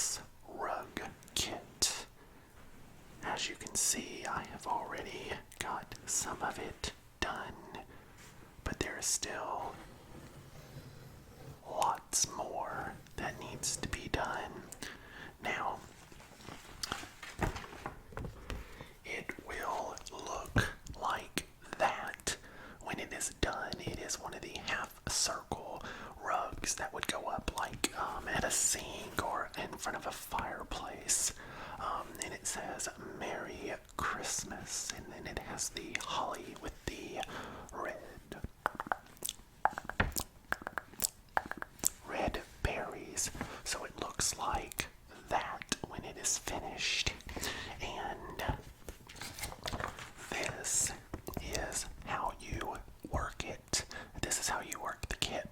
this rug kit. As you can see, I have already got some of it done, but there is still lots more that needs to be done. Now, it will look like that when it is done. It is one of the half-circle rugs that would go up like at a sink or in front of a fireplace. And it says Merry Christmas, and then it has the holly with the red berries. So it looks like that when it is finished. And this is how you work it. This is how you work the kit.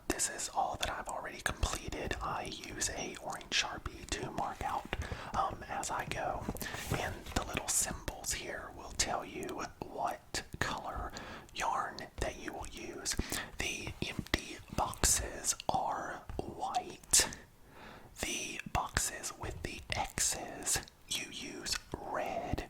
This is all that I've already completed. I use a orange Sharpie to mark out as I go. And the little symbols here will tell you what color yarn that you will use. The empty boxes are white. The boxes with the X's, you use red.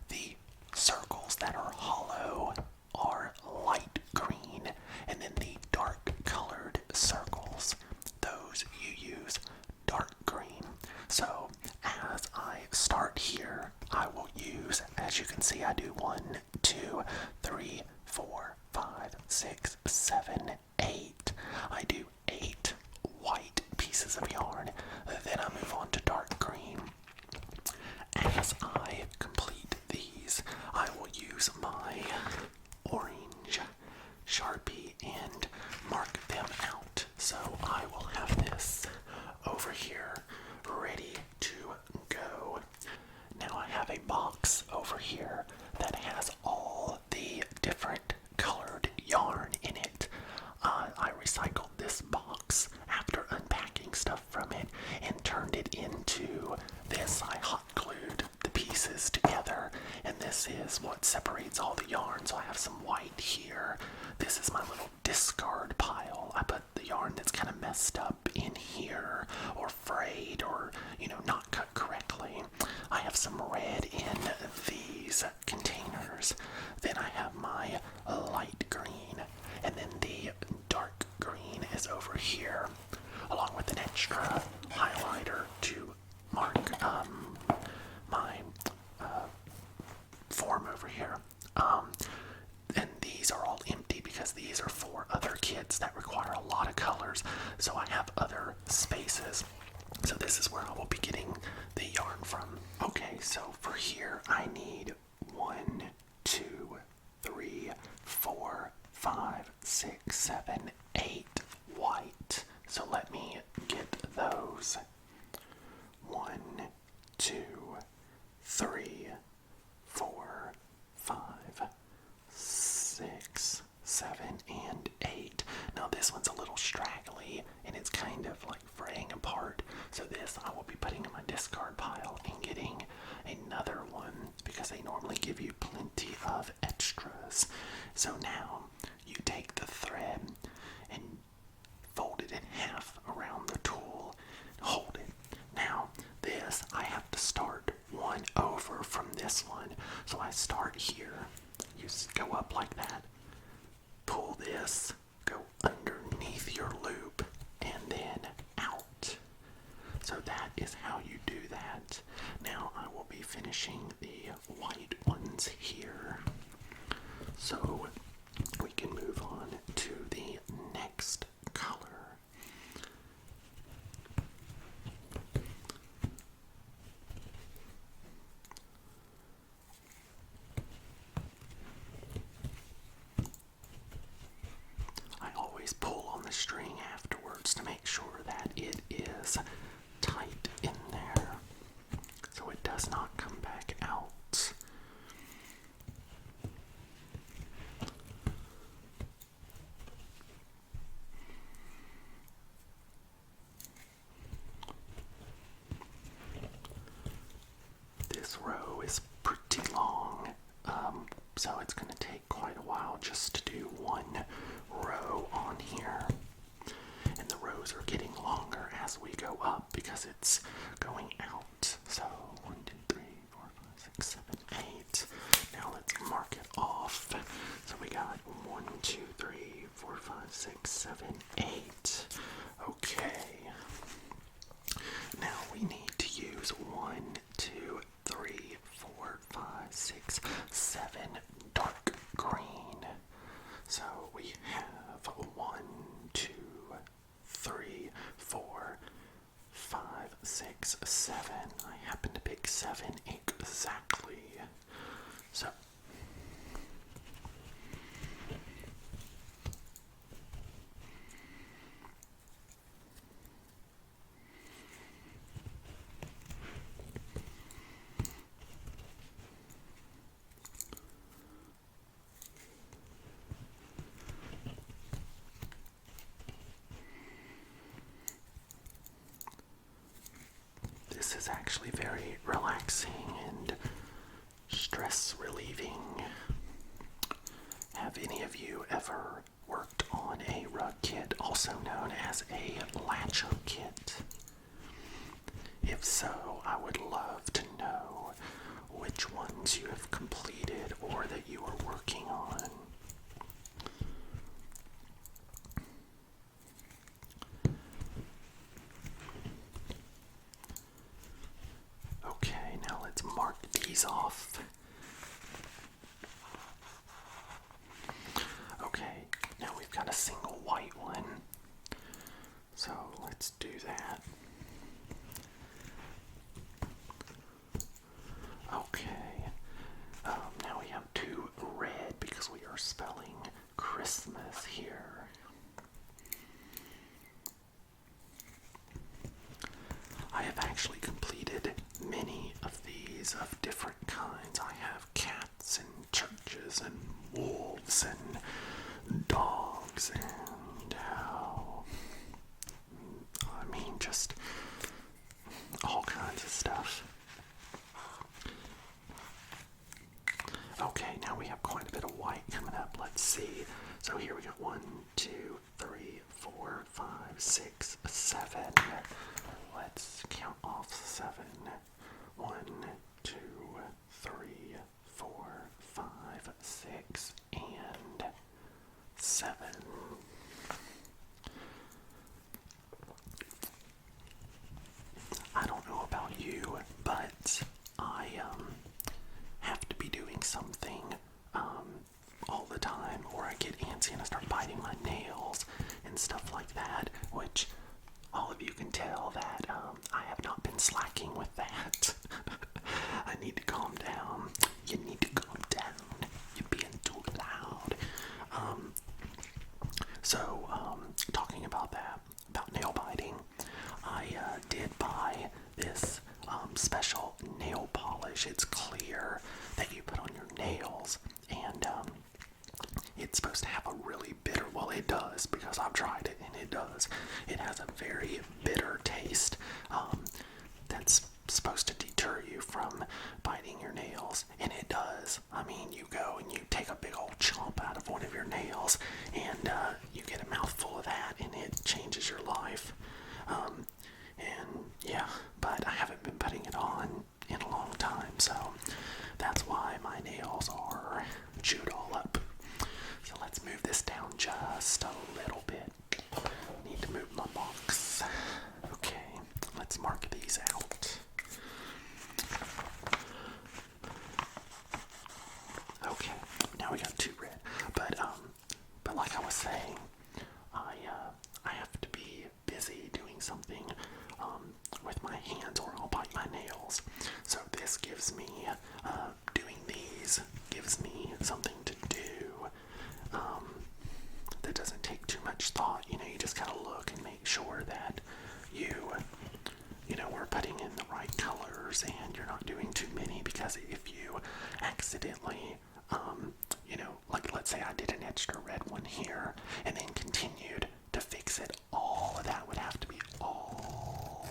The circles that are hollow are light green, and then the dark colored circles, those you use dark green. So as I start here, I will use, as you can see, I do 1, 2, 3, 4, 5, 6, 7, 8. I do 8 white pieces of yarn. Then I move on to dark green. As I complete these, I will use my orange Sharpie and mark them out. So I will have this over here ready to go. Now I have a box over here that has all the different colored yarn in it. I recycled this box after unpacking stuff from it and turned it into this. I hot glued the pieces together, and this is what separates all the yarn. So I have some white here. This is my little discard pile. I put the yarn that's kind of messed up in here or frayed or, not cut correctly. I have some red in these containers. Then I have my light green, and then the dark green is over here, along with an extra highlighter to mark my form over here. And these are all empty because these are for other kits that require a lot of colors. So I have other spaces. So this is where I will be getting the yarn from. Okay, so for here I need 1, 2, 3, 4, 5, 6, 7, 8 white. So let me get those. 1, 2, 3, 4, 5, 6, 7, and 8. Now this one's a little straggly and it's kind of like fraying apart. So this I will be putting in my discard pile and getting another one because they normally give you plenty of extras. So now you take the thread and fold it in half around the tool. Hold it. Now this I have to start one over from this one. So I start here. You go up like that. Pull this. Go underneath your loop and then out. So that is how you do that. Now I will be finishing the white ones here. So we can move on to the next color. I always pull on the string afterwards to make sure that it is tight in there so it does not come back out. This row is pretty long, so it's going to take quite a while just to do one row on here. And the rows are getting longer as we go up because it's going out. So 1, 2, 3, 4, 5, 6, 7, 8. Now let's mark it off. So we got 1, 2, 3, 4, 5, 6, 7, 8. Okay. Now we need to use 1, 2, 3, 4, 5, 6, 7 dark green. So we have 1, 2, 3, 4, 5, 6, 7. I happen to pick 7 exactly. So this is actually very relaxing and stress relieving. Have any of you ever worked on a rug kit, also known as a Latch kit? If so, I would love to know which ones you have completed or that you are working on. Okay, now let's mark these off. Okay, now we've got a single white one. So let's do that. Okay, now we have 2 red because we are spelling Christmas here. I have actually completed many of these of different kinds. I have cats and churches and wolves and dogs and just all kinds of stuff. Okay, now we have quite a bit of white coming up. Let's see. So here we got 1, 2, 3, 4, 5, 6, 7. Let's count off 7. 1, 2, 3, 4, 5, 6, and 7. I don't know about you, but I have to be doing something all the time, or I get antsy and I start biting my nails and stuff like that, which all of you can tell that I have not been slacking with that. I need to calm down. You need to calm down. You're being too loud. Talking about that, about nail biting, I did buy this special nail polish. It's clear that you put on your nails, and it's supposed to have a really bitter, well, it does, because I've tried it, and it does. It has a very bitter taste that's supposed to deter you from biting your nails, and it does. I mean, you go and you take a big old chomp out of one of your nails, and you get a mouthful of that, and it changes your life. And yeah, but I haven't been putting it on in a long time, so that's why my nails are chewed all up. So let's move this down just a little bit. Need to move my box. Okay, let's mark these out. Okay, now we got 2 red. But like I was saying, I have to be busy doing something with my hands, or I'll bite my nails. So this gives me, doing these gives me something to do that doesn't take too much thought. You know, you just gotta look and make sure that you are putting in the right colors, and you're not doing too many, because if you accidentally, like let's say I did an extra red one here and then continued to fix it, all of that would have to be all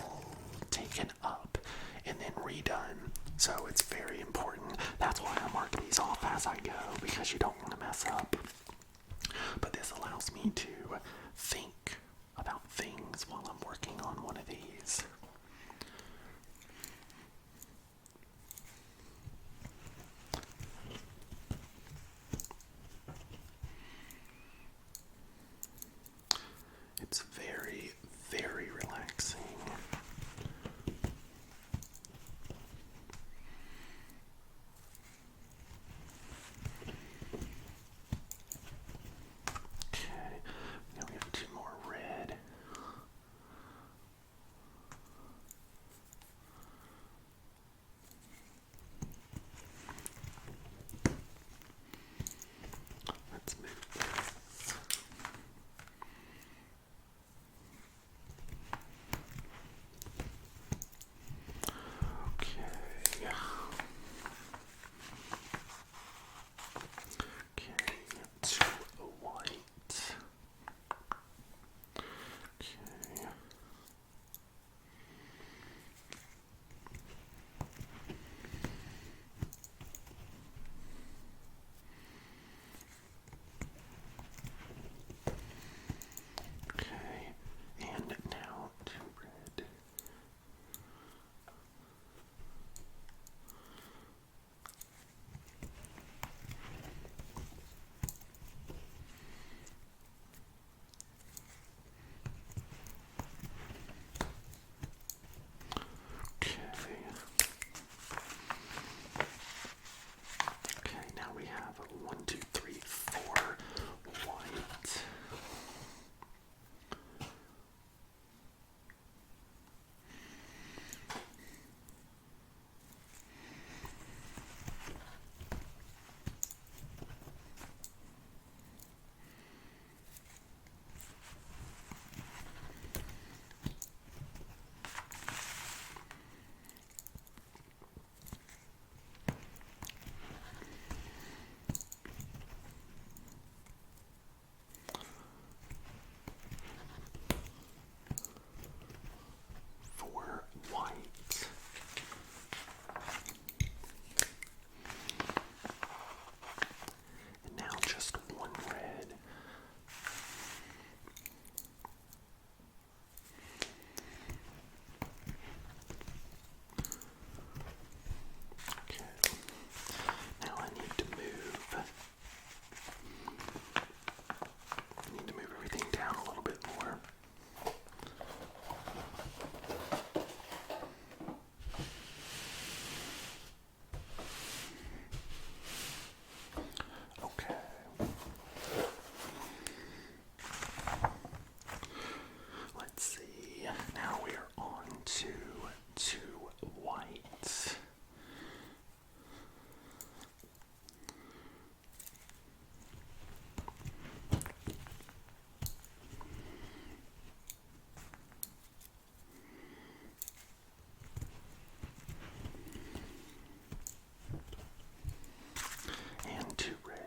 taken up and then redone. So it's very important. That's why I mark these off as I go, because you don't want to mess up. But this allows me to think about things while I'm working on one of these. It's very, very relaxing. Okay, now we have two more red. Let's move this. Okay. Okay, two white. Okay. Okay, and now two red. Okay, now we have 1, 2, 3, 4 white. Four white. And now just one red. Okay. Now I need to move. Everything down a little bit more. Okay. Let's see. Now we're on to two whites. And two red.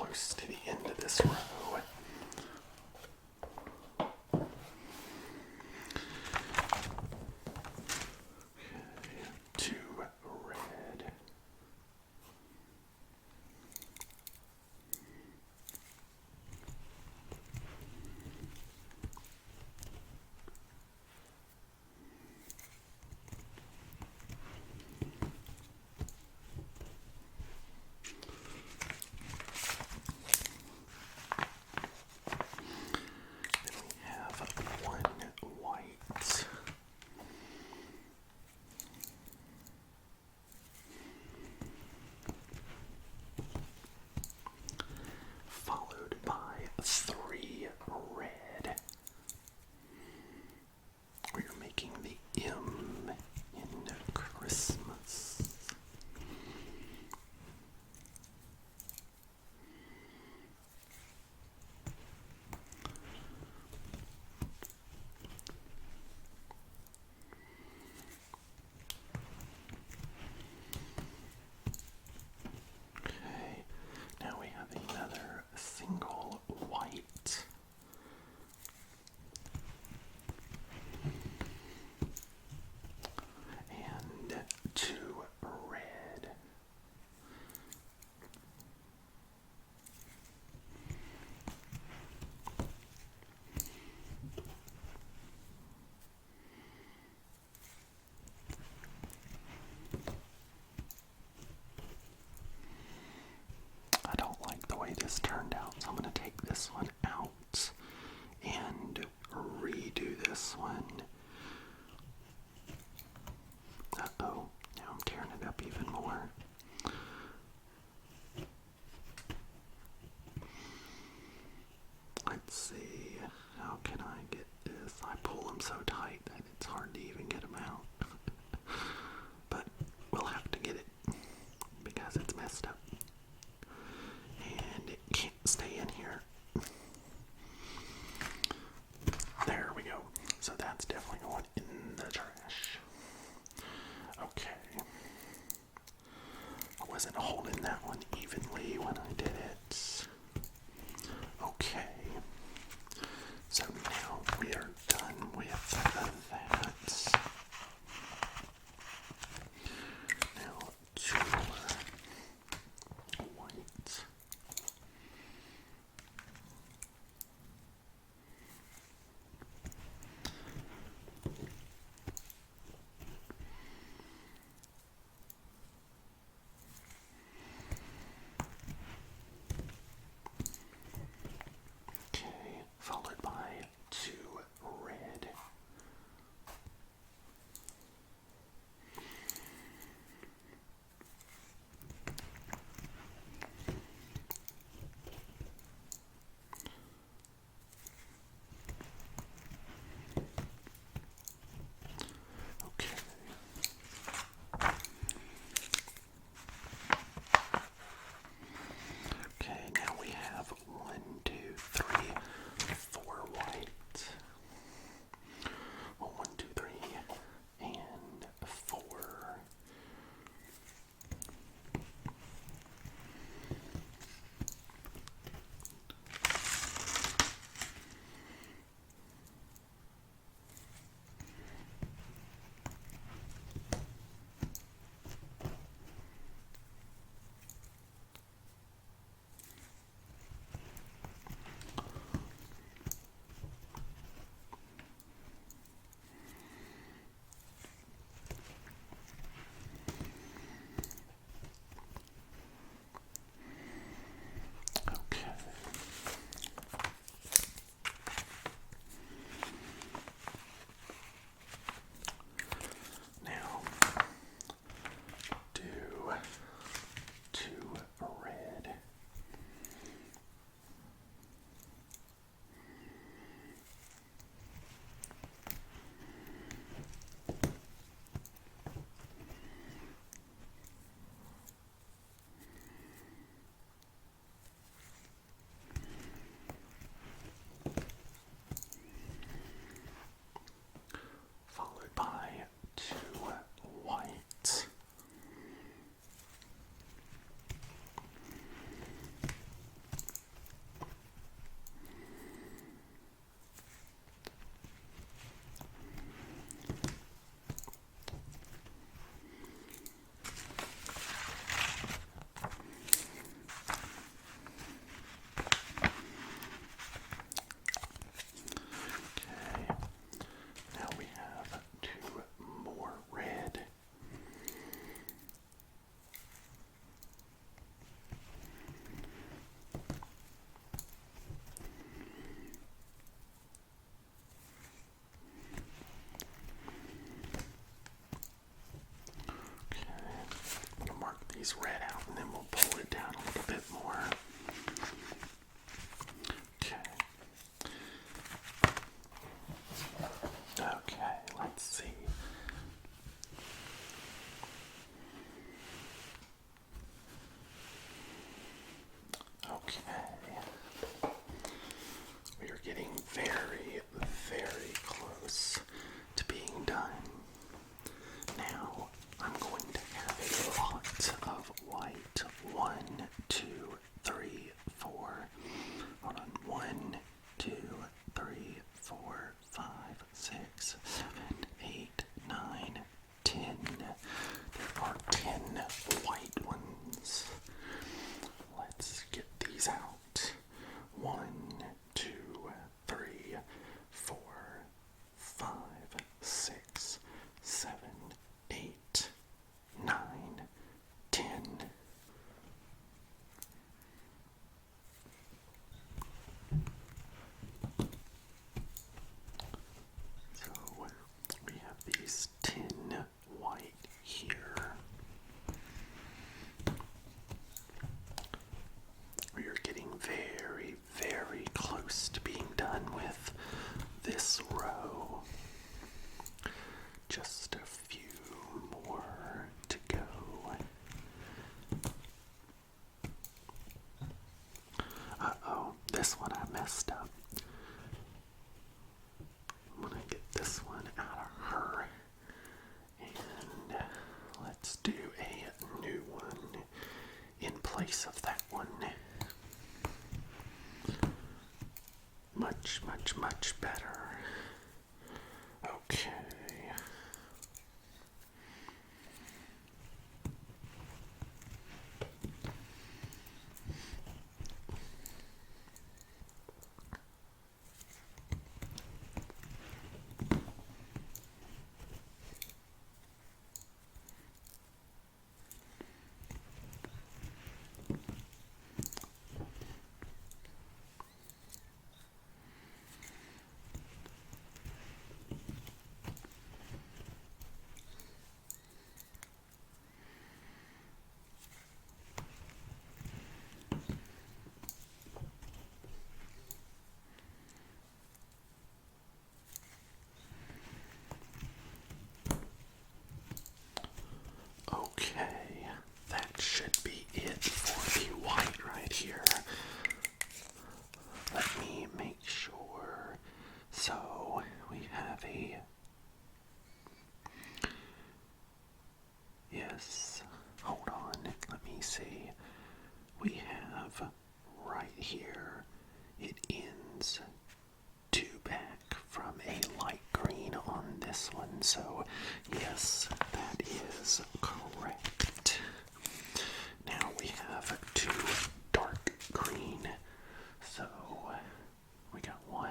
close to the end of this row. Okay, 2 red. Followed by 3 red. We're making the M in Christmas. Okay, now we have another single white. And 2 red. I don't like the way this turned out, so I'm going to take this one out and redo this one. Uh-oh, now I'm tearing it up even more. Let's see, how can I get this? I pull them so tight that it's hard to even get them out. But we'll have to get it because it's messed up. And it can't stay in here. There we go. So that's definitely going in the trash. Okay. I wasn't holding that one evenly when I did it. Okay. So now we are done with that. Now 2 white. very, very close to being done. Now, I'm going to have a lot of white. 1, 2, 3, 4. Hold on. 1, 2, 3, 4, 5, 6, 7, 8, 9, 10. There are 10 white ones. Let's get these out. 1, 2, 3, 4, 5, 6, 7, 8, 9, 10. So we have these 10 white here. We are getting very, very close to being done with this row. Just a few more to go. Uh-oh, this one I messed up. I'm gonna get this one out of her. And let's do a new one in place of that one. Much, much, much better. Okay. Okay, that should be it for the white right here. Let me make sure. So we have a, yes, hold on, let me see. We have right here, it ends two back from a light green on this one, so yes, that is correct. Now we have two dark green, so we got 1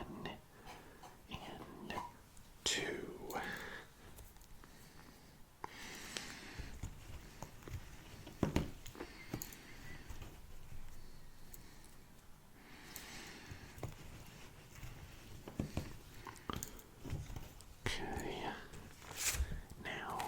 and 2. Okay, now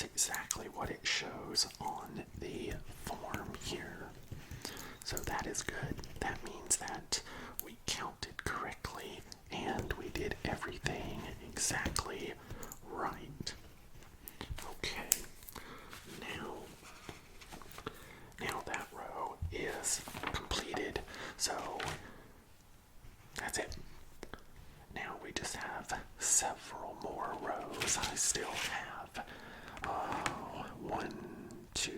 exactly what it shows on the form here. So that is good. That means that we counted correctly and we did everything exactly right. Okay, now that row is completed. So that's it. Now we just have several more rows. I still have 1, 2,